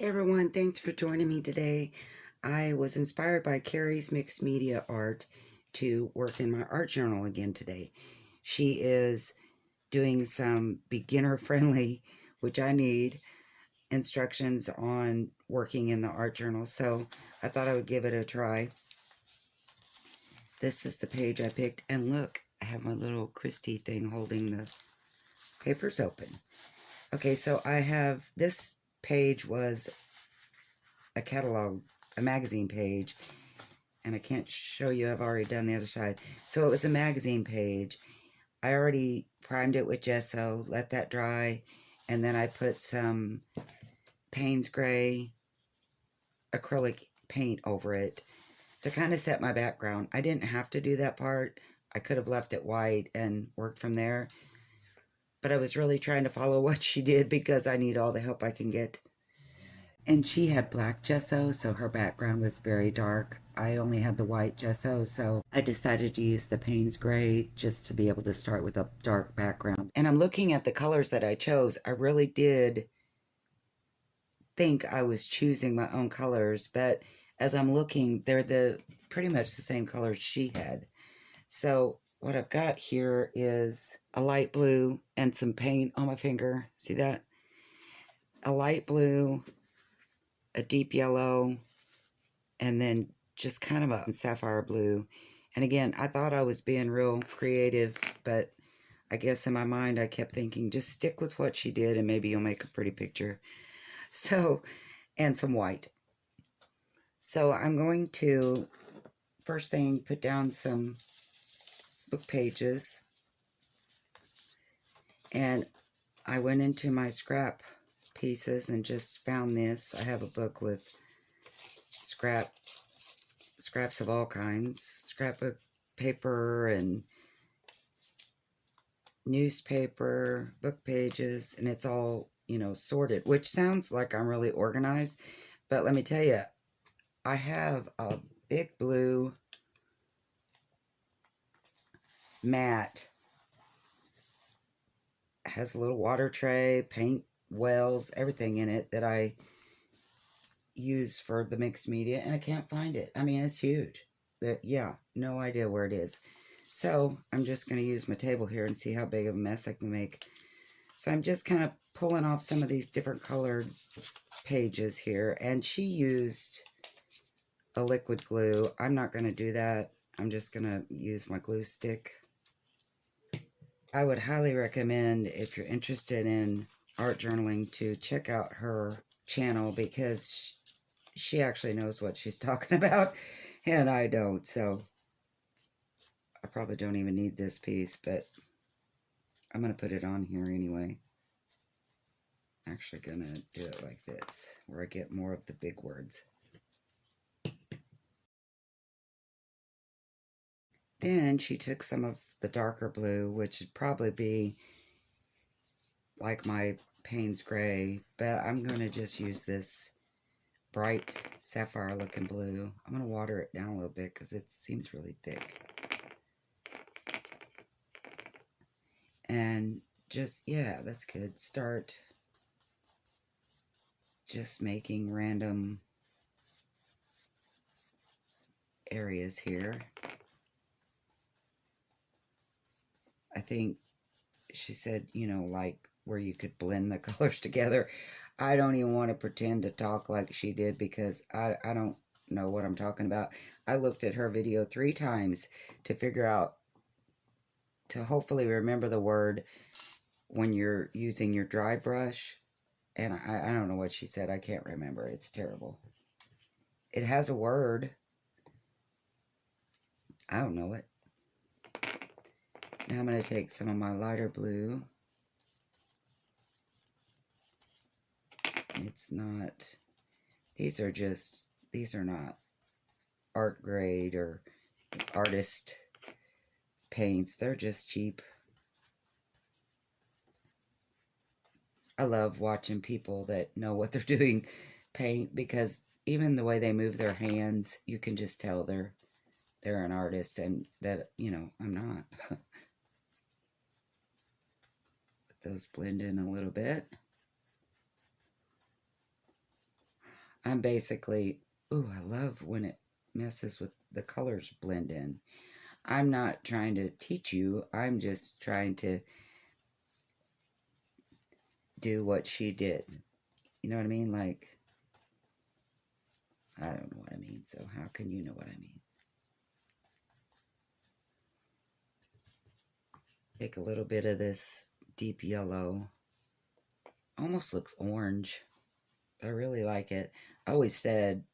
Hey everyone, thanks for joining me today. I was inspired by Kari's mixed media art to work in my art journal again today. She is doing some beginner friendly, which I need, instructions on working in the art journal. So I thought I would give it a try. This is the page I picked, and look, I have my little Christie thing holding the papers open. Okay, so I have, this page was a catalog, a magazine page, and I can't show you, I've already done the other side. So it was a magazine page. I already primed it with gesso, let that dry, and then I put some Payne's Gray acrylic paint over it to kind of set my background. I didn't have to do that part. I could have left it white and worked from there, but I was really trying to follow what she did because I need all the help I can get. And she had black gesso, so her background was very dark. I only had the white gesso, so I decided to use the Payne's Gray just to be able to start with a dark background. And I'm looking at the colors that I chose. I really did think I was choosing my own colors, but as I'm looking, they're pretty much the same colors she had. So what I've got here is a light blue and some paint on my finger. See that? A light blue, a deep yellow, and then just kind of a sapphire blue. And again, I thought I was being real creative, but I guess in my mind I kept thinking, just stick with what she did and maybe you'll make a pretty picture. So, and some white. So I'm going to, first thing, put down some book pages. And I went into my scrap pieces and just found this. I have a book with scraps of all kinds, scrapbook paper and newspaper, book pages, and it's all, sorted, which sounds like I'm really organized, but let me tell you, I have a big blue mat, has a little water tray, paint wells, everything in it that I use for the mixed media, and I can't find it. I mean, it's huge. Yeah, no idea where it is. So I'm just going to use my table here and see how big of a mess I can make. So I'm just kind of pulling off some of these different colored pages here, and she used a liquid glue. I'm not going to do that. I'm just going to use my glue stick. I would highly recommend, if you're interested in art journaling, to check out her channel because she actually knows what she's talking about and I don't. So I probably don't even need this piece, but I'm going to put it on here anyway. Actually going to do it like this, where I get more of the big words. Then she took some of the darker blue, which would probably be like my Payne's Gray, but I'm going to just use this bright sapphire looking blue. I'm going to water it down a little bit because it seems really thick. And just, yeah, that's good. Start just making random areas here. I think she said, like where you could blend the colors together. I don't even want to pretend to talk like she did because I don't know what I'm talking about. I looked at her video 3 times to figure out, to hopefully remember the word when you're using your dry brush. And I don't know what she said. I can't remember. It's terrible. It has a word. I don't know it. Now I'm going to take some of my lighter blue. It's not, these are not art grade or artist paints. They're just cheap. I love watching people that know what they're doing paint because even the way they move their hands, you can just tell they're an artist, and that, I'm not. Let those blend in a little bit. I'm basically, ooh, I love when it messes with the colors blend in. I'm not trying to teach you. I'm just trying to do what she did. You know what I mean? Like, I don't know what I mean, so how can you know what I mean? Take a little bit of this deep yellow. Almost looks orange. I really like it. I always said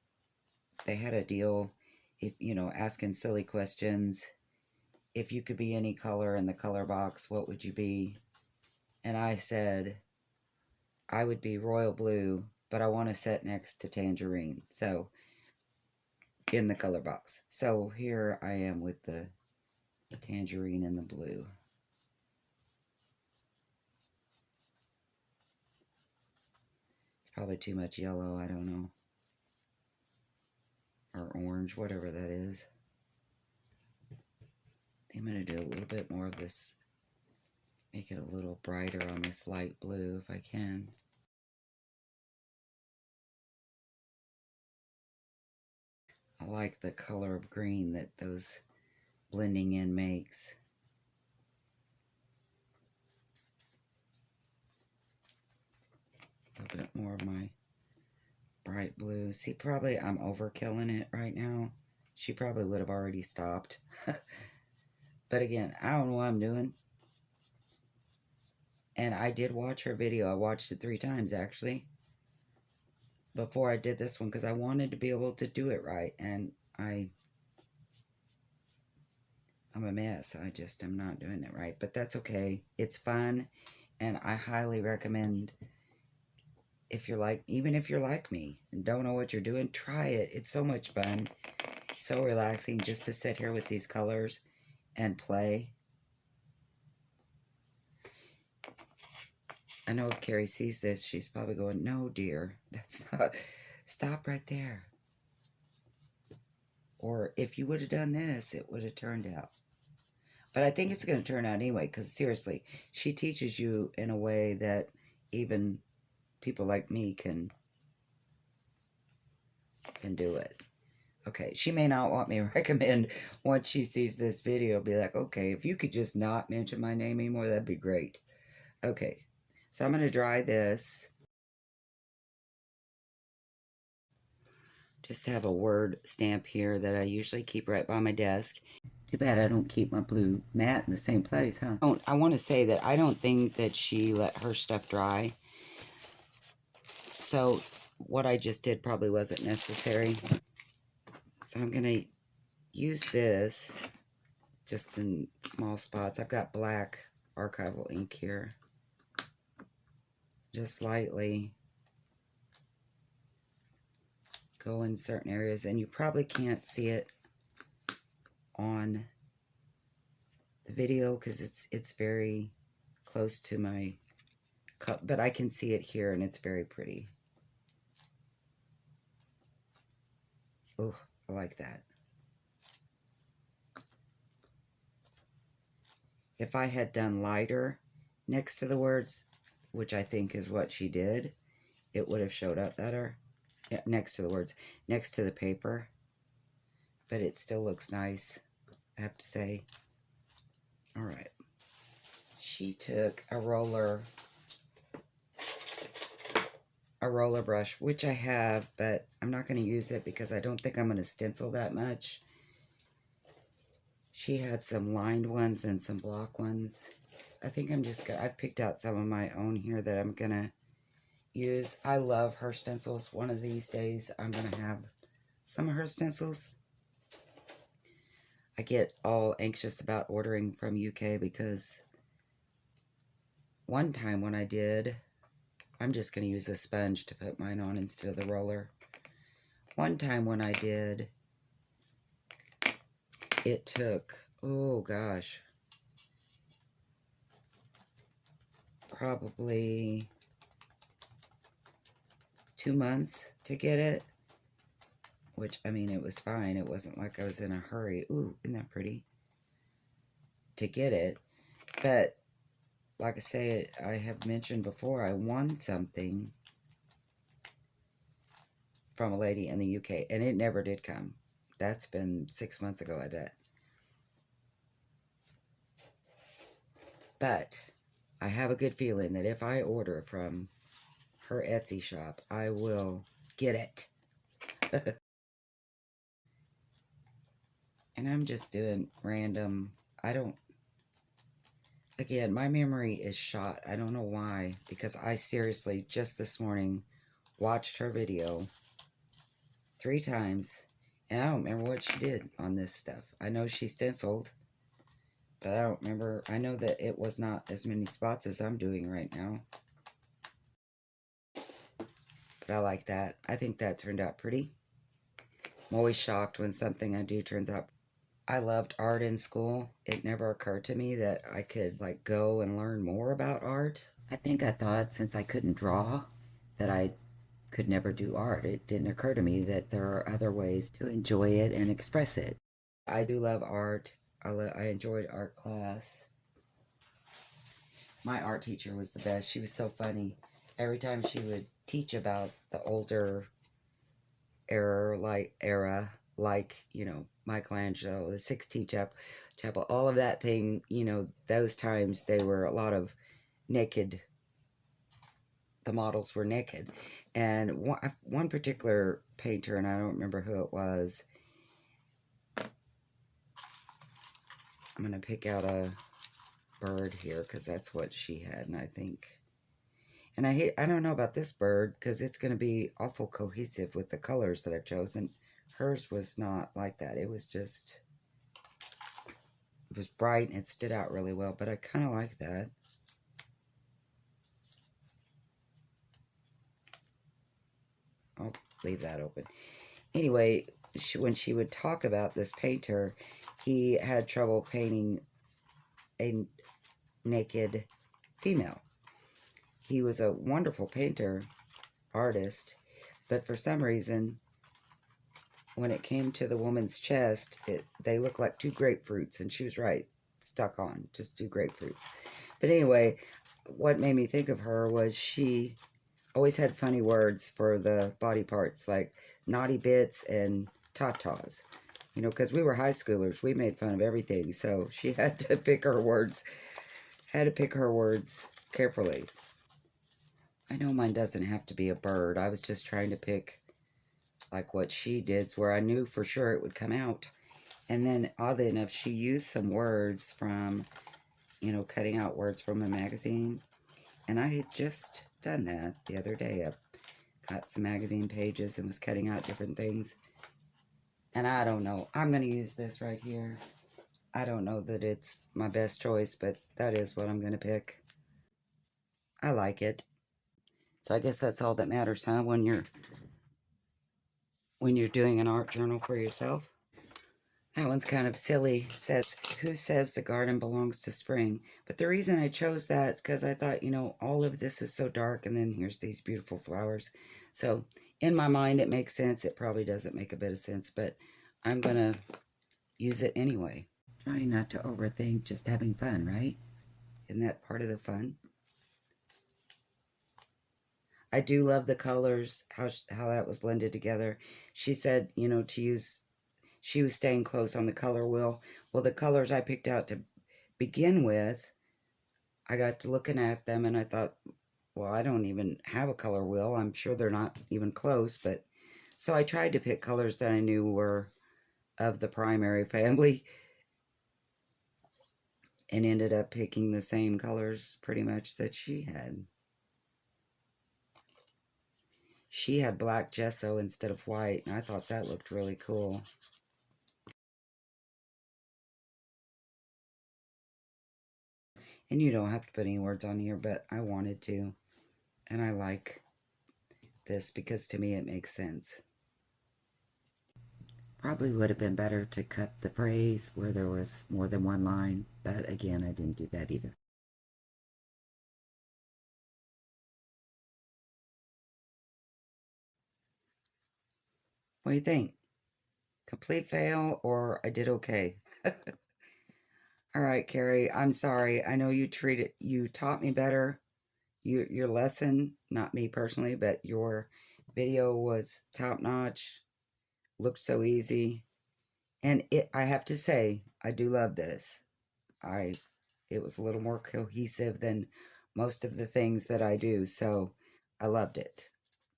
they had a deal, if you know, asking silly questions. If you could be any color in the color box, what would you be? And I said I would be royal blue, but I want to sit next to tangerine. So in the color box. So here I am with the tangerine and the blue. It's probably too much yellow, I don't know. Or orange, whatever that is. I'm going to do a little bit more of this. Make it a little brighter on this light blue if I can. I like the color of green that those blending in makes. A little bit more of my bright blue. See, probably I'm overkilling it right now. She probably would have already stopped. But again, I don't know what I'm doing. And I did watch her video. I watched it 3 times, actually, before I did this one, because I wanted to be able to do it right. And I'm a mess. I just am not doing it right. But that's okay. It's fun. And I highly recommend, if you're like, even if you're like me and don't know what you're doing, try it. It's so much fun. So relaxing just to sit here with these colors and play. I know if Kari sees this, she's probably going, no, dear, that's not, stop right there. Or if you would have done this, it would have turned out. But I think it's going to turn out anyway, because seriously, she teaches you in a way that even people like me can do it. Okay, she may not want me to recommend once she sees this video, be like, okay, if you could just not mention my name anymore, that'd be great. Okay, so I'm going to dry this. Just have a word stamp here that I usually keep right by my desk. Too bad I don't keep my blue mat in the same place, huh? I want to say that I don't think that she let her stuff dry. So what I just did probably wasn't necessary. So I'm going to use this just in small spots. I've got black archival ink here. Just lightly go in certain areas, and you probably can't see it on the video because it's very close to my cup, but I can see it here and it's very pretty. Oh, I like that. If I had done lighter next to the words, which I think is what she did, it would have showed up better. Yeah, next to the words, next to the paper. But it still looks nice, I have to say. All right. She took a roller brush, which I have, but I'm not going to use it because I don't think I'm going to stencil that much. She had some lined ones and some block ones. I think I'm just gonna, I've picked out some of my own here that I'm gonna use. I love her stencils. One of these days I'm gonna have some of her stencils. I get all anxious about ordering from UK because one time when I did, I'm just gonna use a sponge to put mine on instead of the roller. One time when I did, it took, oh gosh, probably 2 months to get it, which, I mean, it was fine. It wasn't like I was in a hurry. Ooh, isn't that pretty? To get it. But, like I say, I have mentioned before, I won something from a lady in the UK, and it never did come. That's been 6 months ago, I bet. But I have a good feeling that if I order from her Etsy shop, I will get it. And I'm just doing random, again, my memory is shot. I don't know why, because I seriously, just this morning, watched her video 3 times, and I don't remember what she did on this stuff. I know she stenciled, but I don't remember. I know that it was not as many spots as I'm doing right now. But I like that. I think that turned out pretty. I'm always shocked when something I do turns out. I loved art in school. It never occurred to me that I could like go and learn more about art. I think I thought since I couldn't draw that I could never do art. It didn't occur to me that there are other ways to enjoy it and express it. I do love art. I enjoyed art class. My art teacher was the best. She was so funny. Every time she would teach about the older era, like, you know, Michelangelo, the Sixtine Chapel, all of that thing, you know, those times they were a lot of naked, the models were naked. And one particular painter, and I don't remember who it was, I'm going to pick out a bird here because that's what she had, and I think. And I don't know about this bird because it's going to be awful cohesive with the colors that I've chosen. Hers was not like that. It was just, it was bright and it stood out really well, but I kind of like that. I'll leave that open. Anyway, when she would talk about this painter, he had trouble painting a naked female. He was a wonderful painter, artist, but for some reason, when it came to the woman's chest, they looked like 2 grapefruits, and she was right, stuck on, just 2 grapefruits. But anyway, what made me think of her was she always had funny words for the body parts, like naughty bits and tatas. You know, because we were high schoolers, we made fun of everything, so she had to pick her words, carefully. I know mine doesn't have to be a bird. I was just trying to pick like what she did, where I knew for sure it would come out. And then, oddly enough, she used some words from, you know, cutting out words from a magazine. And I had just done that the other day. I got some magazine pages and was cutting out different things. And I don't know. I'm going to use this right here. I don't know that it's my best choice, but that is what I'm going to pick. I like it. So I guess that's all that matters, huh? When you're doing an art journal for yourself. That one's kind of silly. It says, who says the garden belongs to spring? But the reason I chose that is because I thought, you know, all of this is so dark, and then here's these beautiful flowers. So in my mind, it makes sense. It probably doesn't make a bit of sense, but I'm going to use it anyway. Trying not to overthink, just having fun, right? Isn't that part of the fun? I do love the colors, how that was blended together. She said, you know, to use, she was staying close on the color wheel. Well, the colors I picked out to begin with, I got to looking at them and I thought, well, I don't even have a color wheel. I'm sure they're not even close, but so I tried to pick colors that I knew were of the primary family and ended up picking the same colors pretty much that she had. She had black gesso instead of white, and I thought that looked really cool. And you don't have to put any words on here, but I wanted to. And I like this because to me it makes sense. Probably would have been better to cut the phrase where there was more than one line, but again, I didn't do that either. What do you think? Complete fail or I did okay? All right, Kari, I'm sorry. I know you taught me better. Your lesson, not me personally, but your Video was top notch, looked so easy, and I have to say, I do love this. It was a little more cohesive than most of the things that I do, so I loved it.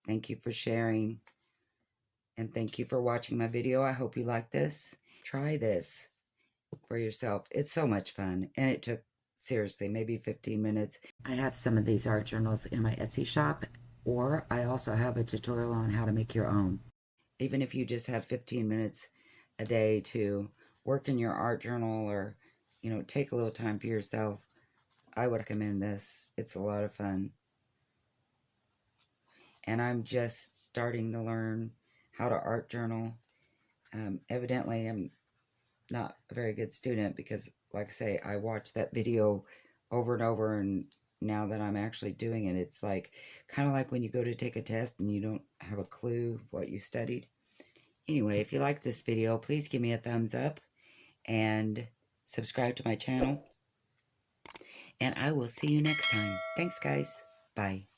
Thank you for sharing, and thank you for watching my video. I hope you like this. Try this for yourself. It's so much fun, and it took, seriously, maybe 15 minutes. I have some of these art journals in my Etsy shop, or I also have a tutorial on how to make your own. Even if you just have 15 minutes a day to work in your art journal, or, you know, take a little time for yourself, I would recommend this. It's a lot of fun. And I'm just starting to learn how to art journal. Evidently, I'm not a very good student because, like I say, I watched that video over and over, and now that I'm actually doing it, it's like kind of like when you go to take a test and you don't have a clue what you studied. Anyway, if you like this video, please give me a thumbs up and subscribe to my channel. And I will see you next time. Thanks, guys. Bye.